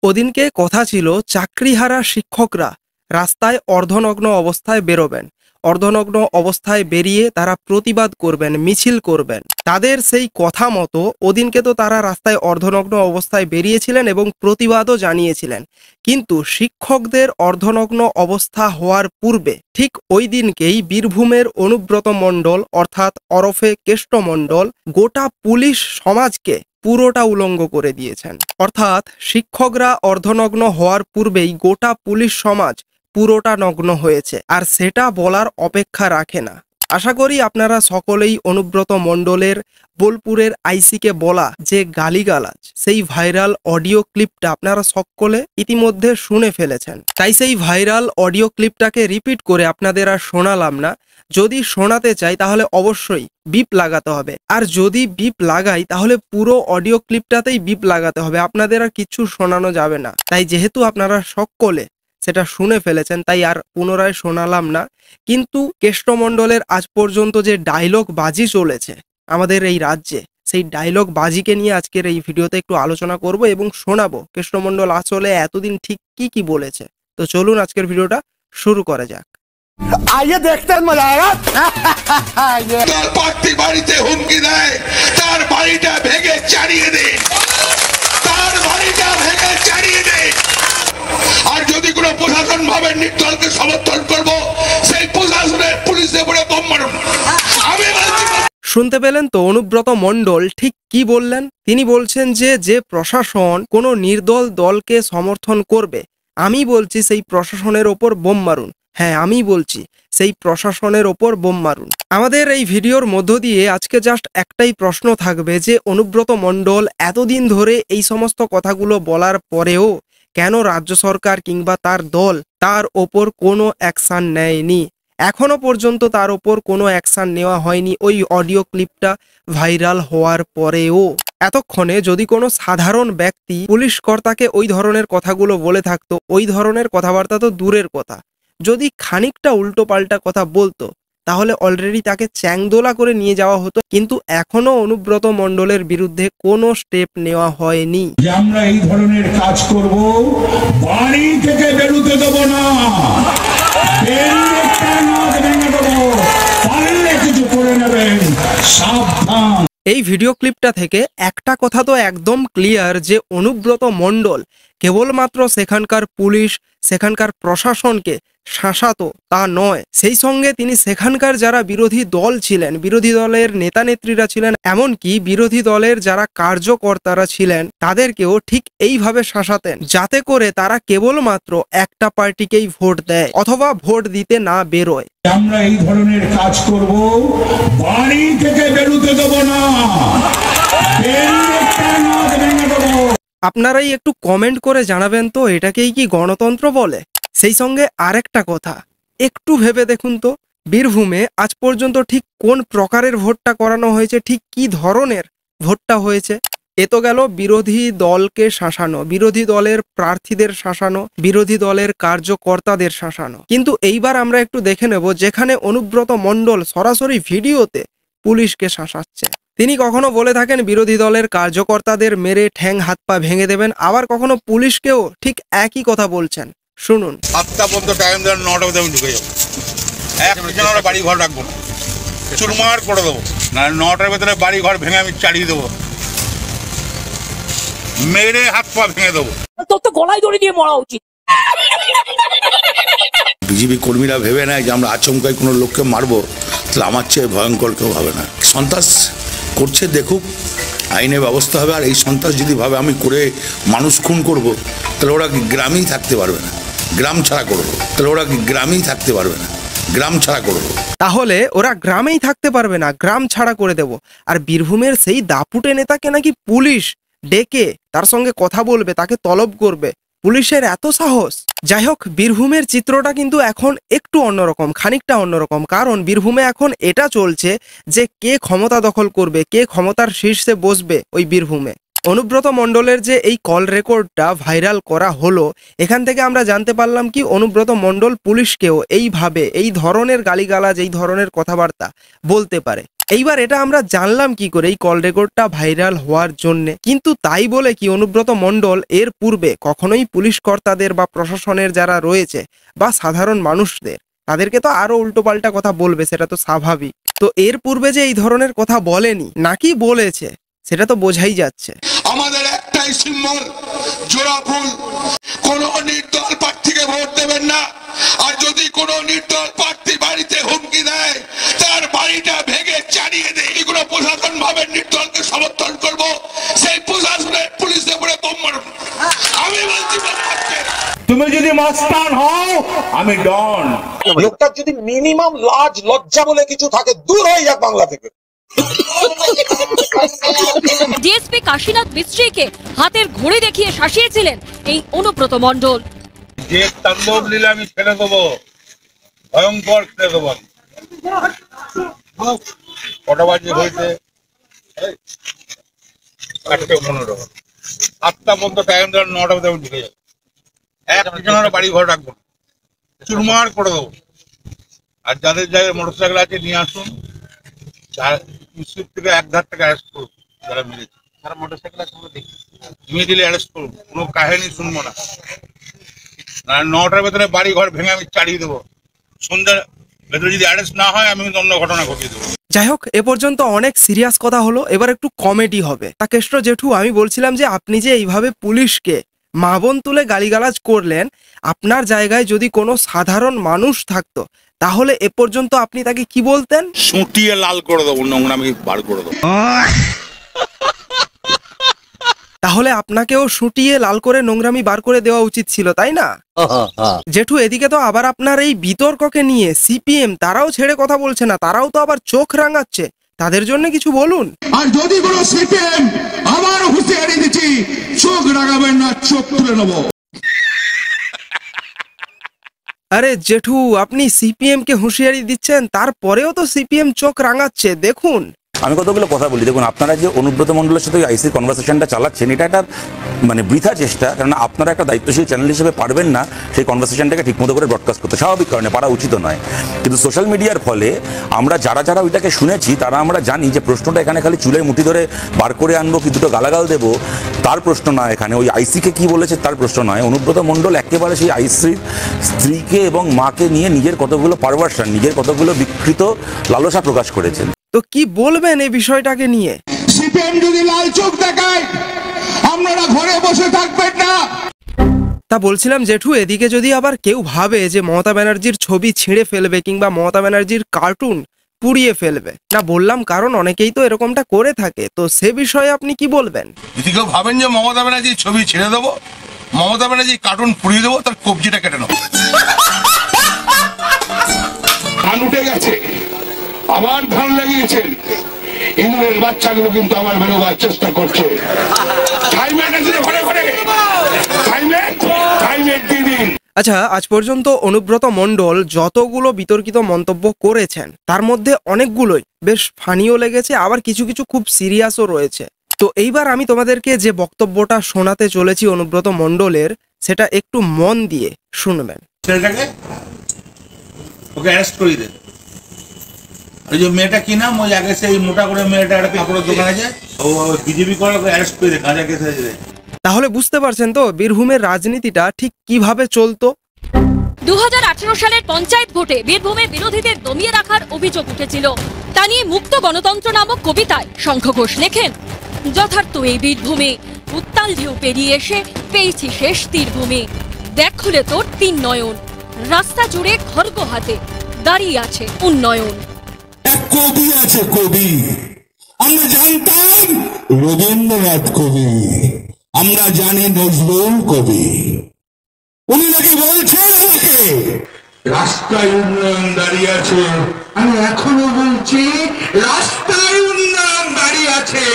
ওদিনকে কথা ছিল চাকরিহারা শিক্ষকরা রাস্তায় অর্ধনগ্ন অবস্থায় বেরোবেন। অর্ধনগ্ন অবস্থায় বেরিয়ে তারা প্রতিবাদ করবেন, মিছিল করবেন। তাদের সেই কথা মতো ওদিনকে তো তারা রাস্তায় অর্ধনগ্ন অবস্থায় বেরিয়েছিলেন এবং প্রতিবাদও জানিয়েছিলেন। কিন্তু শিক্ষকদের অর্ধনগ্ন অবস্থা হওয়ার পূর্বে ঠিক ওই দিনকেই বীরভূমের অনুব্রত মণ্ডল অর্থাৎ ওরফে কেষ্ট মণ্ডল গোটা পুলিশ সমাজকে পুরোটা উলঙ্গ করে দিয়েছেন। অর্থাৎ শিক্ষকরা অর্ধনগ্ন হওয়ার পূর্বেই গোটা পুলিশ সমাজ পুরোটা নগ্ন হয়েছে, আর সেটা বলার অপেক্ষা রাখে না। আশা করি আপনারা সকলেই অনুব্রত মণ্ডলের বোলপুরের আইসিকে বলা যে গালিগালাজ, সেই ভাইরাল অডিও ক্লিপটা আপনারা সকলে ইতিমধ্যে শুনে ফেলেছেন। তাই সেই ভাইরাল অডিও ক্লিপটাকে রিপিট করে আপনাদের আর শোনালাম না। যদি শোনাতে চাই তাহলে অবশ্যই বিপ লাগাতে হবে, আর যদি বিপ লাগাই তাহলে পুরো অডিও ক্লিপটাতেই বিপ লাগাতে হবে, আপনাদের আর কিছু শোনানো যাবে না। তাই যেহেতু আপনারা সকলে সেটা শুনে ফেলেছেন তাই আর পুনরায় শোনালাম না। কিন্তু কেষ্টমণ্ডলের আজ পর্যন্ত যে ডায়লগ বাজি চলেছে আমাদের এই রাজ্যে, সেই ডায়লগ বাজিকে নিয়ে আজকের এই ভিডিওতে একটু আলোচনা করব এবং শোনাবো কেষ্টমণ্ডল আসলে এতদিন ঠিক কি বলেছে। তো চলুন আজকের ভিডিওটা শুরু করা যাক। आइए देखते हैं, मजा आएगा। তার পার্টি বাড়িতে হুমকি দেয়, তার বাড়িটা ভেঙে চালিয়ে দে, তার বাড়িটা ভেঙে চালিয়ে দে। আর যদি কোনো প্রশাসন ভাবে নির্দলকে সমর্থন করব, সেই প্রশাসনের পুলিশের উপরে বোম মারুন। আমি শুনতে পেলেন তো অনুব্রত মণ্ডল ঠিক কি বললেন? তিনি বলছেন যে প্রশাসন কোনো নির্দল দলকে সমর্থন করবে, আমি বলছি সেই প্রশাসনের ওপর বোম মারুন। হ্যাঁ, আমি বলছি সেই প্রশাসনের ওপর বোম মারুন। আমাদের এই ভিডিওর মধ্য দিয়ে আজকে জাস্ট একটাই প্রশ্ন থাকবে যে অনুব্রত মণ্ডল এতদিন ধরে এই সমস্ত কথাগুলো বলার পরেও কেন রাজ্য সরকার কিংবা তার দল তার ওপর কোনো অ্যাকশন নেয়নি? এখনো পর্যন্ত তার ওপর কোনো অ্যাকশন নেওয়া হয়নি ওই অডিও ক্লিপটা ভাইরাল হওয়ার পরেও। এতক্ষণে যদি কোনো সাধারণ ব্যক্তি পুলিশ কর্তাকে ওই ধরনের কথাগুলো বলে থাকতো, ওই ধরনের কথাবার্তা তো দূরের কথা, যদি খানিকটা উল্টো পাল্টা কথা বলতো তাহলে অলরেডি তাকে চ্যাংদোলা করে নিয়ে যাওয়া হতো। কিন্তু এখনো অনুব্রত মণ্ডলের বিরুদ্ধে কোনো স্টেপ নেওয়া হয়নি। আমরা এই ধরনের কাজ করব, বাড়ি থেকে বেরোতে দেব না, কিছু করে নেবেন, সাবধান। এই ভিডিও ক্লিপটা থেকে একটা কথা তো একদম ক্লিয়ার যে অনুব্রত মণ্ডল কেবলমাত্র সেখানকার পুলিশ, সেখানকার প্রশাসনকে শাসাতো তা নয়, সেই সঙ্গে তিনি সেখানকার যারা বিরোধী দল ছিলেন, বিরোধী দলের নেতা নেত্রীরা ছিলেন, এমনকি বিরোধী দলের যারা কার্যকর্তারা ছিলেন তাদেরকেও ঠিক এইভাবে শাসাতেন, যাতে করে তারা কেবলমাত্র একটা পার্টিকেই ভোট দেয় অথবা ভোট দিতে না বেরোয়। আমরা এই ধরনের কাজ করব, বাড়ি থেকে বেরোতে দেব না, আপনারাই একটু কমেন্ট করে জানাবেন তো এটাকেই কি গণতন্ত্র বলে? সেই সঙ্গে আরেকটা কথা, একটু ভেবে দেখুন তো বীরভূমে আজ পর্যন্ত ঠিক কোন প্রকারের ভোটটা করানো হয়েছে, ঠিক কি ধরনের ভোটটা হয়েছে? এ তো গেল বিরোধী দলকে শাসানো, বিরোধী দলের প্রার্থীদের শাসানো, বিরোধী দলের কার্যকর্তাদের শাসানো। কিন্তু এইবার আমরা একটু দেখে নেব যেখানে অনুব্রত মণ্ডল সরাসরি ভিডিওতে পুলিশকে শাসাচ্ছে। তিনি কখনো বলে থাকেন বিরোধী দলের কার্যকর্তাদের মেরে ঠ্যাং হাত পা ভেঙে দেবেন, আবার কখনো পুলিশকেও ঠিক একই কথা বলছেন। শুনুন। 7টা পর্যন্ত টাইম দেন, 9টা পর্যন্ত আমি ঢুকে যাবো, একটা আমরা বাড়ি ঘর রাখবো না, চুরমার করে দেবো, না 9টার ভেতরে বাড়ি ঘর ভেঙে আমি চালিয়ে দেবো, মেরে হাত পা ভেঙে দেবো। তোর তো গলায় দড়ি দিয়ে মরা উচিত। বিজেপি কর্মীরা ভেবে নেয় যে আমরা আচমকায় কোনো লোককে মারবো, তাহলে আমার চেয়ে ভয়ঙ্কর কেউ ভাবে না। সন্ত্রাস করছে দেখুক, আইনে ব্যবস্থা হবে। আর এই সন্ত্রাস যদি ভাবে আমি করে মানুষ খুন করব, তাহলে ওরা গ্রামেই থাকতে পারবে না, গ্রাম ছাড়া করবো, তাহলে ওরা গ্রামেই থাকতে পারবে না, গ্রাম ছাড়া করবো। তাহলে ওরা গ্রামেই থাকতে পারবে না, গ্রাম ছাড়া করে দেব। আর বীরভূমের সেই দাপুটে নেতাকে নাকি পুলিশ ডেকে তার সঙ্গে কথা বলবে, তাকে তলব করবে। পুলিশের এত সাহস! যাই হোক, বীরভূমের চিত্রটা কিন্তু এখন একটু অন্যরকম, খানিকটা অন্যরকম। কারণ বীরভূমে এখন এটা চলছে যে কে ক্ষমতা দখল করবে, কে ক্ষমতার শীর্ষে বসবে ওই বীরভূমে। অনুব্রত মণ্ডলের যে এই কল রেকর্ডটা ভাইরাল করা হলো, এখান থেকে আমরা জানতে পারলাম কি অনুব্রত মণ্ডল পুলিশকেও এইভাবে এই ধরনের গালিগালাজ, এই ধরনের কথাবার্তা বলতে পারে। এইবার এটা আমরা জানলাম কি করে এই কল রেকর্ডটা ভাইরাল হওয়ার জন্য, কিন্তু তাই বলে কি অনুব্রত মণ্ডল এর পূর্বে কখনোই পুলিশ কর্তাদের বা প্রশাসনের যারা রয়েছে বা সাধারণ মানুষদের তাদেরকে তো আরো উল্টোপাল্টা কথা বলবে, সেটা তো স্বাভাবিক। তো এর পূর্বে যে এই ধরনের কথা বলেনি নাকি বলেছে সেটা তো বোঝাই যাচ্ছে। আমাদের একটাই সিম্বল, জোড়া ফুল। কোন নির্দল প্রার্থীকে ভোট দেবেন না, আর যদি কোন নির্দল প্রার্থী বাড়িতে হুমকি দেয় তার বাড়িটা ভেঙে চালিয়ে দেয়। এগুলো প্রশাসন ভাবে নির্দলকে সমর্থন করব, সেই প্রশাসনের পুলিশের উপরে বোম মারব। আমি বলছি তুমি যদি মাস্তান হও, আমি ডন। লোকটার যদি মিনিমাম লাজ লজ্জা বলে কিছু থাকে, দূর হয়ে যাক বাংলা থেকে। ডিএসপি কাশীনাথ মিস্ত্রিকে হাতের ঘড়ি দেখিয়ে শাসিয়েছিলেন এই অনুব্রত মণ্ডল। যে তাণ্ডব লীলা আমি ছেড়ে দেবো, ভয়ঙ্কর ছেড়ে দেবো। কটা বাজে হয়েছে? 8:15। 7টা পর্যন্ত টাইম দেওয়ার, 9টা মধ্যে আমি ঢুকে যাবো। এক পিছনে বাড়ি ঘর রাখবো, চুরমার করে দেবো। আর যাদের জায়গায় মোটরসাইকেল আছে নিয়ে আসুন, থেকে 1,000 টাকা অ্যারেস্ট করুন। যারা মেরেছে তারা মোটরসাইকেল আছে দেখি, ইমিডিয়েটলি অ্যারেস্ট করুন। কোনো কাহিনী শুনবো না। 9টার ভেতরে বাড়ি ঘর ভেঙে আমি চালিয়ে দেবো। সন্ধ্যার ভেতরে যদি অ্যারেস্ট না হয়, আমি অন্য ঘটনা ঘটিয়ে দেবো। যাই হোক, এ পর্যন্ত অনেক সিরিয়াস কথা হলো, এবার একটু কমেডি হবে। তা কেষ্ট জেঠু, আমি বলছিলাম যে আপনি যে এইভাবে পুলিশকে মা বোন তুলে গালিগালাজ করলেন, আপনার জায়গায় যদি কোনো সাধারণ মানুষ থাকতো তাহলে এ পর্যন্ত আপনি তাকে কি বলতেন? সুটিয়ে লাল করে দেবো, নোংরামি বার করে দেবো। তাহলে আপনাকেও শুটিয়ে লাল করে নোংরামি বার করে দেওয়া উচিত ছিল, তাই না জেঠু? এদিকে তো আবার আপনার এই বিতর্ককে নিয়ে সিপিএম তারাও ছেড়ে কথা বলছে না, তারাও তো আবার চোখ রাঙাচ্ছে। তাদের জন্য কিছু বলুন। আর যদি কোনো সিপিএম আবার হুঁশিয়ারি দিচ্ছি, চোখ রাগাবেন না, চোখ তুলে নেবো। আরে জেঠু, আপনি সিপিএম কে হুঁশিয়ারি দিচ্ছেন, তারপরেও তো সিপিএম চোখ রাঙাচ্ছে, দেখুন। আমি কতগুলো কথা বলি, দেখুন আপনারা যে অনুব্রত মণ্ডলের সাথে আইসি কনভারসেশনটা চালাচ্ছেন, এটা একটা মানে বৃথা চেষ্টা। কারণ আপনারা একটা দায়িত্বশীল চ্যানেল হিসেবে পারবেন না সেই কনভারসেশনটাকে ঠিকমতো করে ব্রডকাস্ট করতে, স্বাভাবিক কারণে পারা উচিত নয়। কিন্তু সোশ্যাল মিডিয়ার ফলে আমরা যারা ওইটাকে শুনেছি তারা আমরা জানি যে প্রশ্নটা এখানে খালি চুলের মুঠি ধরে বার করে আনবো কি দুটো গালাগাল দেবো তার প্রশ্ন নয়, এখানে ওই আইসিকে কি বলেছে তার প্রশ্ন নয়। অনুব্রত মণ্ডল একেবারে সেই আইসির স্ত্রীকে এবং মাকে নিয়ে নিজের কতগুলো পারভার্সন, নিজের কতগুলো বিকৃত লালসা প্রকাশ করেছেন। তো কি বলবেন এই বিষয়টাকে নিয়ে? সিপিএম যদি লাল চোখ দেখায়, আপনারা ঘরে বসে থাকবেন না। তা বলছিলাম জেঠু, এদিকে যদি আবার কেউ ভাবে যে মমতা ব্যানার্জির ছবি ছিঁড়ে ফেলবে কিংবা মমতা ব্যানার্জির কার্টুন পুড়িয়ে ফেলবে, না বললাম কারণ অনেকেই তো এরকমটা করে থাকে, তো সে বিষয়ে আপনি কি বলবেন? যদি কেউ ভাবেন যে মমতা ব্যানার্জির ছবি ছেড়ে দেবো, মমতা ব্যানার্জির কার্টুন পুড়িয়ে দেবো, তার কবজিটা কেটে নেবো। ধান উঠে গেছে, আবার ধান লাগিয়েছেন। ইংরেজ বাচ্চাগুলো কিন্তু আমার বেরোবার চেষ্টা করছে। আচ্ছা, আজ পর্যন্ত অনুব্রত মণ্ডল যতগুলো বিতর্কিত মন্তব্য করেছেন তার মধ্যে অনেকগুলোই বেশ ফানিও লেগেছে, আবার কিছু কিছু খুব সিরিয়াসও রয়েছে। তো এইবার আমি তোমাদেরকে যে বক্তব্যটা শোনাতে চলেছি অনুব্রত মণ্ডলের, সেটা একটু মন দিয়ে শুনবেন। ওকে অ্যারেস্ট করে দে। ওই যে মেয়েটা কি নাম, ওই আগে সেই মোটা করে মেয়েটা একটা কাপড়ের দোকান আছে, ও বিজেপি করে অ্যারেস্ট করে দে, গাঁজা কেসে দেয়। তাহলে বুঝতে পারছেন তো বীরভূমের রাজনীতিটা ঠিক কিভাবে চলতো। 2018 সালের পঞ্চায়েত ভোটে বীরভূমে বিরোধীদের দমিয়ে রাখার অভিযোগ উঠেছিল। তা নিয়ে মুক্ত গণতন্ত্র নামক কবিতায় শঙ্খ ঘোষ লেখেন, যথার্থ এই বীরভূমে উত্তাল ঢেউ পেরিয়ে এসে পেয়েছি শেষ তীরভূমি। দেখ খুলে তোর 3 নয়ন, রাস্তা জুড়ে খড়গ হাতে দাঁড়িয়ে আছে উন্নয়ন। এক কবি আছে, কবি আমরা জানতাম রবীন্দ্রনাথ কবি, আমরা জানি নজরুল কবি। উনি নাকি বলছেন আমাকে রাস্তায় উন্নয়ন দাঁড়িয়ে আছে, আমি এখনো বলছি রাস্তায় উন্নয়ন দাঁড়িয়ে আছে।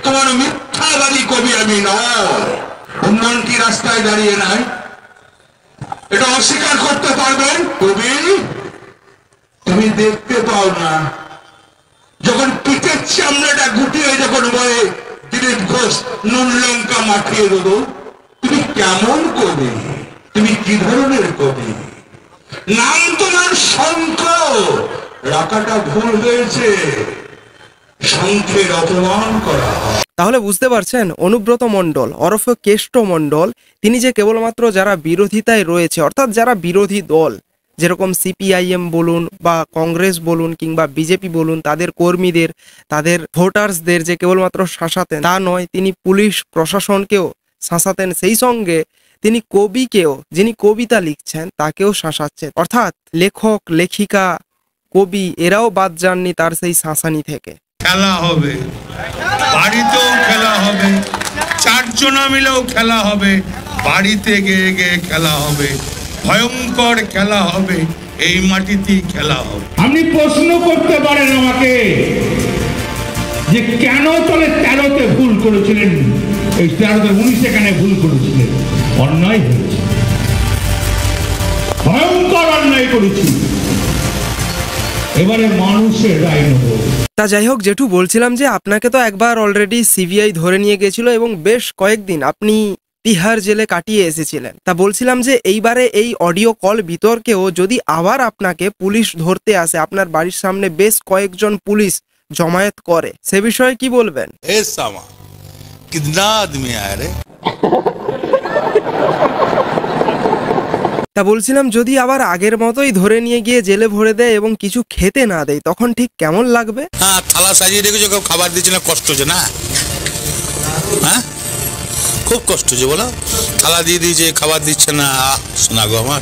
তোমার মিথ্যাবাদী কবি আমি নয়। উন্নয়ন কি রাস্তায় দাঁড়িয়ে নাই? এটা অস্বীকার করতে পারবেন? কবি তুমি দেখতে পাও না, যখন পিঠের চামড়াটা গুটিয়ে যখন বলে দিলীপ ঘোষ নুন লঙ্কা মাখিয়ে দেবো, তুমি কেমন কবি? তুমি কি ধরনের কবি? নাম তোমার শঙ্খ, রাখাটা ভুল হয়েছে। শঙ্খের অপমান করা হয়। তাহলে বুঝতে পারছেন, অনুব্রত মণ্ডল ওরফে কেষ্ট মণ্ডল তিনি যে কেবলমাত্র যারা বিরোধিতায় রয়েছে, অর্থাৎ যারা বিরোধী দল, যেরকম সিপিআইএম বলুন বা কংগ্রেস বলুন কিংবা বিজেপি বলুন, তাদের কর্মীদের, তাদের ভোটার্সদের যে কেবলমাত্র শাসাতেন তা নয়, তিনি পুলিশ প্রশাসনকেও শাসাতেন, সেই সঙ্গে তিনি কবিকেও, যিনি কবিতা লিখছেন তাকেও শাসাচ্ছেন। অর্থাৎ লেখক, লেখিকা, কবি এরাও বাদ যাননি তার সেই শাসানি থেকে। খেলা হবে, বাড়িতেও খেলা হবে, চারজনা মিলেও খেলা হবে, বাড়িতে গিয়ে গিয়ে খেলা হবে, ভয়ঙ্কর খেলা হবে, এই মাটিতেই খেলা হবে। আপনি প্রশ্ন করতে পারেন আমাকে যে কেন তাহলে 13তে ভুল করেছিলেন, এই 13তে 19 কেন ভুল করেছিলেন? অন্যায় হয়েছে, ভয়ঙ্কর অন্যায় করেছি, এবারে মানুষের রায় নেব। তা যাই হোক জেঠু, বলছিলাম যে আপনাকে তো একবার অলরেডি সিবিআই ধরে নিয়ে গেছিল এবং বেশ কয়েকদিন আপনি তিহার জেলে কাটিয়ে এসেছিলেন। তা বলছিলাম যে এইবারে এই অডিও কল বিতর্কেও যদি আবার আপনাকে পুলিশ ধরতে আসে, আপনার বাড়ির সামনে বেশ কয়েকজন পুলিশ জমায়েত করে, সে বিষয়ে কি বলবেন? কিতনা আদমি আয় রে। তা বলছিলাম যদি আবার আগের মতোই ধরে নিয়ে গিয়ে জেলে ভরে দেয় এবং কিছু খেতে না দেয়, তখন ঠিক কেমন লাগবে? হ্যাঁ, থালা সাজিয়ে রেখেছো, কেউ খাবার দিচ্ছে না, কষ্ট হচ্ছে না? হ্যাঁ, খুব কষ্ট হচ্ছে, বলো। থালা দিয়ে দিয়েছে, খাবার দিচ্ছে না, শোনা গো আমার।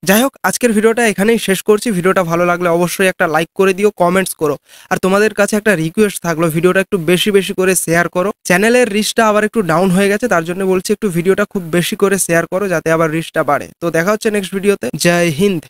যাই হোক, আজকের ভিডিওটা এখানেই শেষ করছি। ভিডিওটা ভালো লাগলে অবশ্যই একটা লাইক করে দিও, কমেন্টস করো, আর তোমাদের কাছে একটা রিকোয়েস্ট থাকলো, ভিডিওটা একটু বেশি বেশি করে শেয়ার করো। চ্যানেলের রিচটা আবার একটু ডাউন হয়ে গেছে, তার জন্য বলছি একটু ভিডিওটা খুব বেশি করে শেয়ার করো যাতে আবার রিচটা বাড়ে। তো দেখা হচ্ছে নেক্সট ভিডিওতে। জয় হিন্দ।